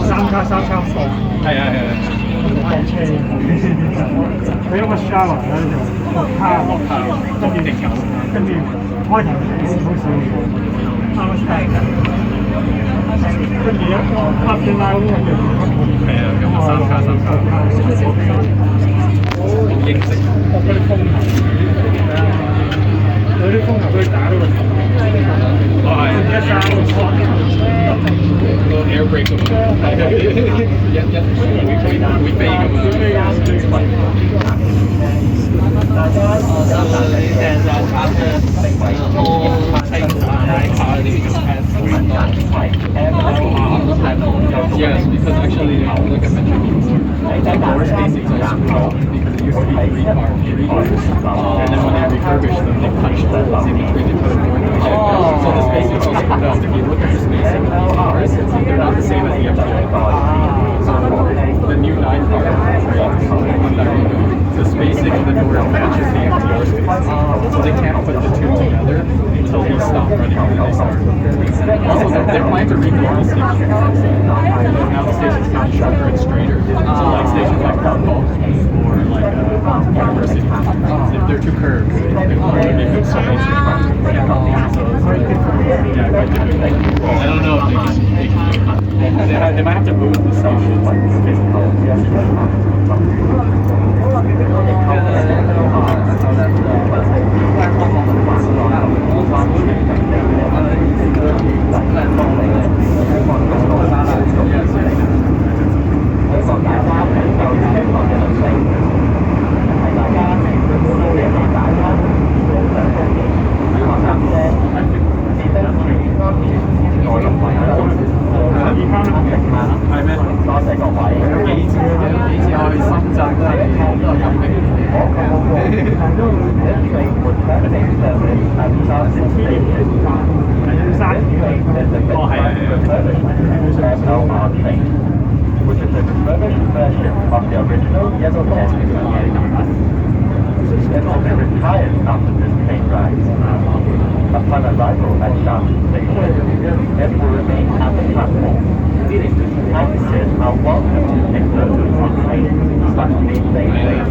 三卡數，係。放車，佢有個 shower 咧就落卡，跟住開頭好少，跟住一個黑拉咁樣，係啊，咁三卡，好英式，嗰啲風頭佢打到個頭，一三個 air brake 咁會飛咁啊！大家三大你訂就考嘅清Yes, because actually, like I mentioned before, the door spacing is also small because it used to be 3 cars, and then when they refurbished them, they punched holes in between the two doors. So the spacing is also cut out. If you look at the spacing of these cars, they're not the same as the MTR. So the new 9 cars, the spacing of the door matches the MTR space. So they can't put the two together until these stop running and then they start. Also, they're planning to rebuild the station. Now the station's getting sharper and straighter. So like stations like Cornwall or like University, if they're too curved, they want to make them so nice. So it's very different. Yeah, quite different. I don't know if they might have to move the station. Which is a refurbished version of the original yellow tent. It will be retired after this train ride. Upon arrival at Shanghai Station, it will remain at the platform. Passengers are welcome to take photos on train, but please stay safe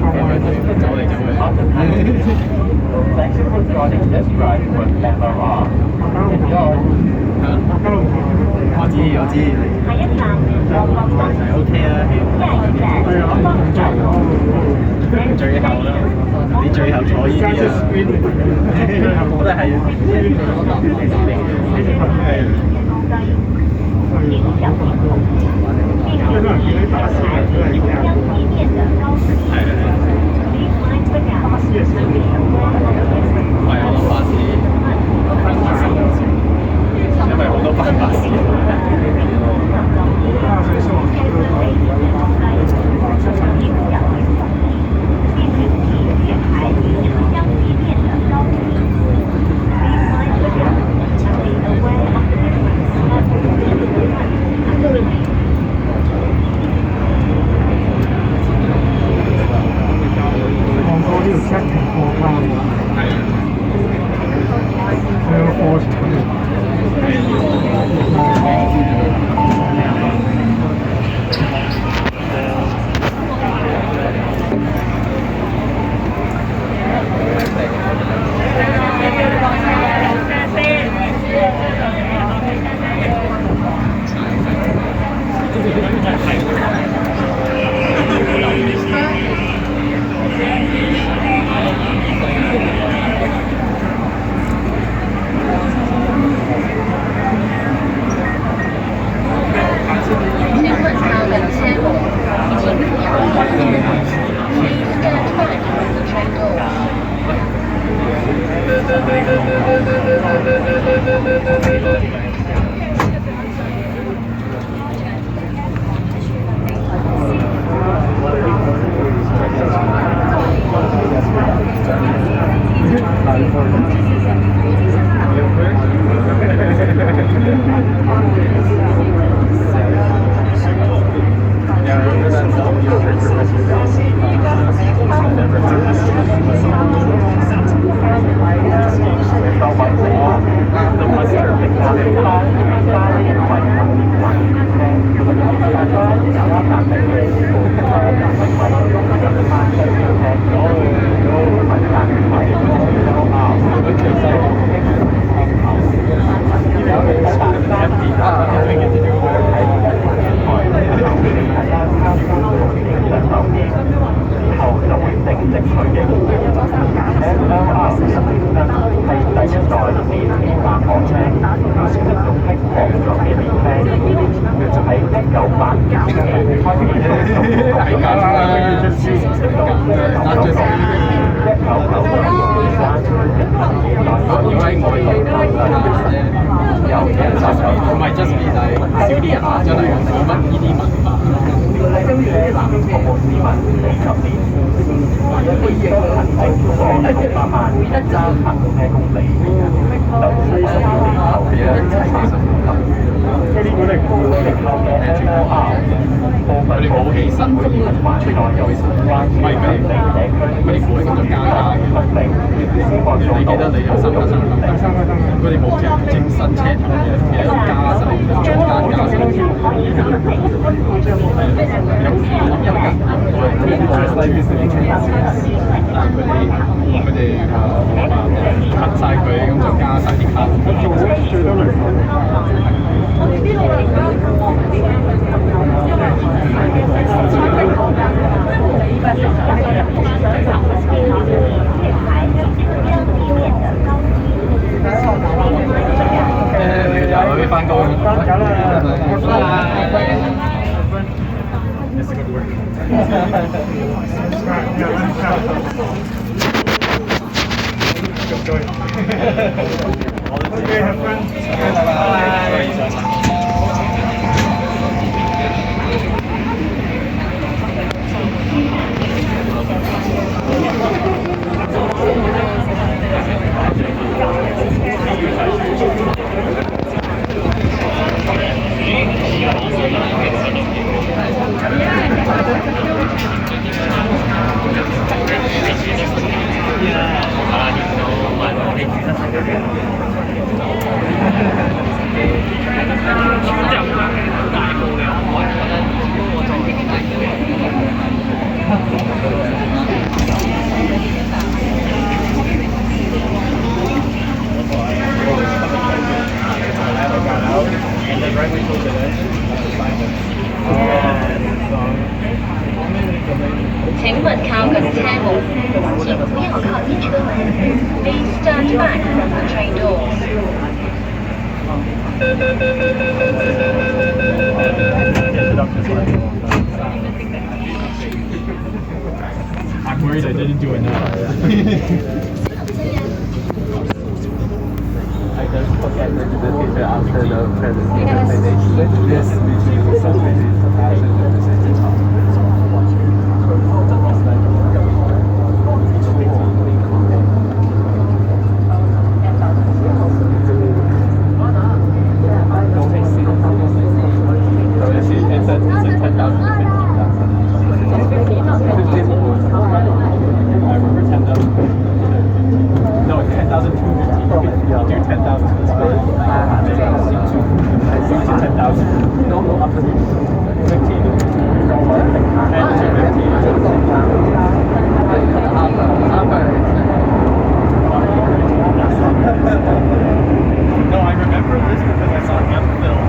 after passing. Thank you for joining this ride with MLR. Enjoy. 我知，OK 啦，最後啦，你最後坐呢啲啊，我都係。因為好多班巴士。唔係 just be 就係少啲人行出嚟，冇乜呢啲文化。服務市民40年，可以600萬一揸行到咩公里？留低10年後嘅齊心佢哋冇起身，會還在有關注佢哋股工作加價嘅。你記得你有3個3個佢哋冇整新車頭嘅，其實加晒中間加晒。佢哋cut晒佢，咁就加晒啲卡。做最多雷又可以翻工。It's a good work. Okay, have fun. Bye. 請勿靠近車門，前不要靠近車門。Please stand back from the train doors. I'm worried I didn't do enough. I just forget to the teacher after the presentation. They switch this between something compassion and resistance. It's at 10,000 to 15,000. 15. I remember 10,000. No, it's 10,000 to 15. You do 10,000 to 10,000. No, up to 15. 10 to 15. No, I remember this because I saw him film.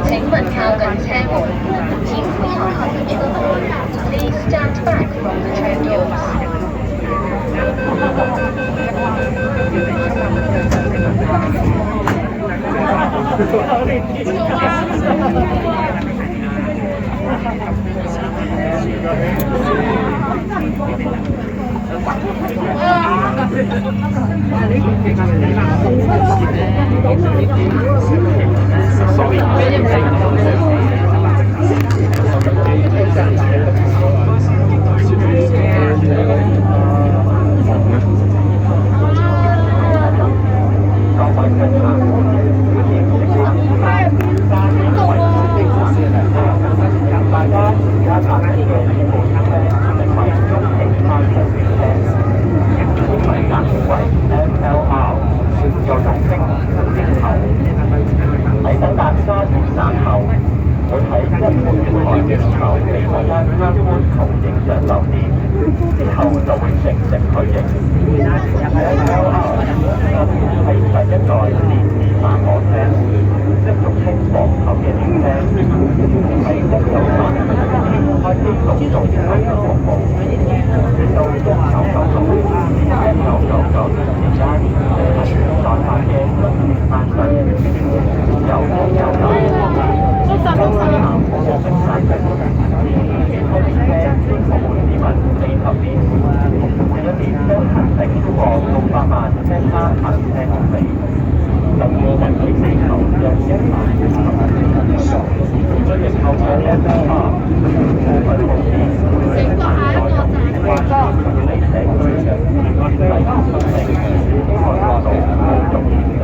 請勿靠近車門，請不要靠近車門。Please stand back from the train doors. MLR 又總稱人頭，喺抵達沙田站後，會喺一門月台嘅時候嚟到一間觀塘影相酒店，之後就會正式退役。MLR 係第一代電子馬火車，即俗稱皇后嘅列車，喺1930年開始陸續推行服務，直到1999年再下嘅新年誕生，由高有大，中山好嘅食山嘅，開列車服務市民40年，每一年都行駛超過600萬車卡行車公里，等於人類地球約150萬人。最疫後嘅 MLR 部分路線會在人關注理社區嘅例如生命、希望做到無重完成。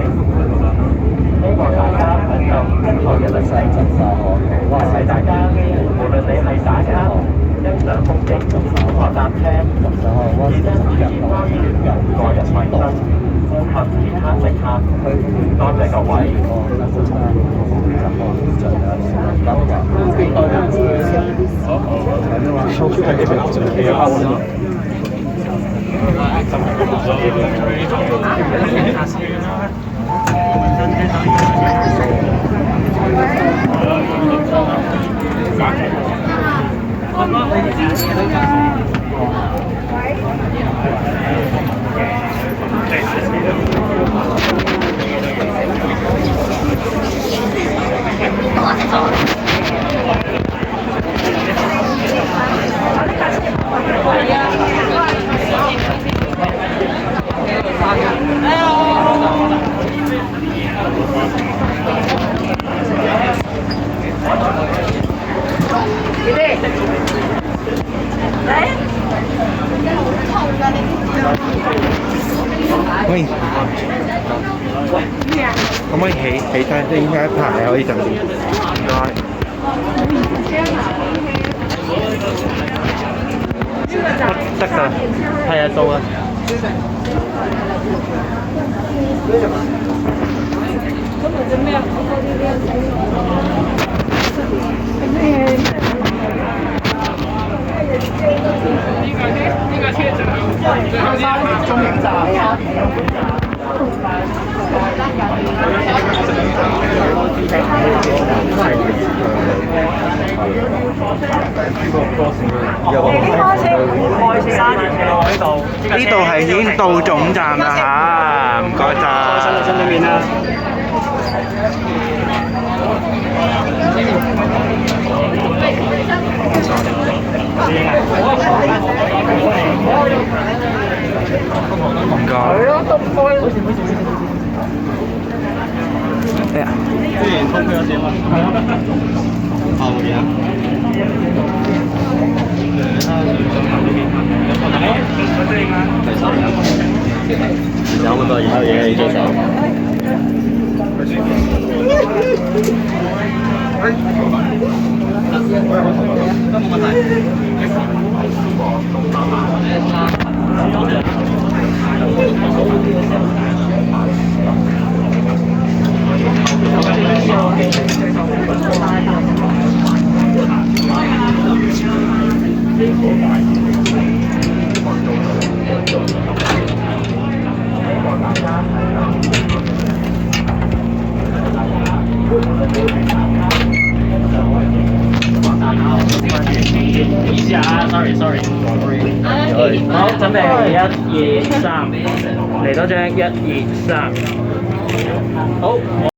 希望大家能夠珍愛嘅歷史，提醒大家，無論你係打卡、欣賞風景、或搭車，記得注意安全、個人衞生，顧及其他乘客。多謝各位。收去看这边这边喂，可唔可以起身？即係應該排可以陣啲。唔該。得㗎，係啊，到啊。中影站。呢度係已經到總站啦嚇，唔該晒。上對面啦。唔該。係咯，都唔開。哎呀！之前通區嗰時嘛。係啊。後邊啊。有咁多嘢你做手。都冇問題。意思啊，sorry。好，準備1、2、3，嚟多張1、2、3，好。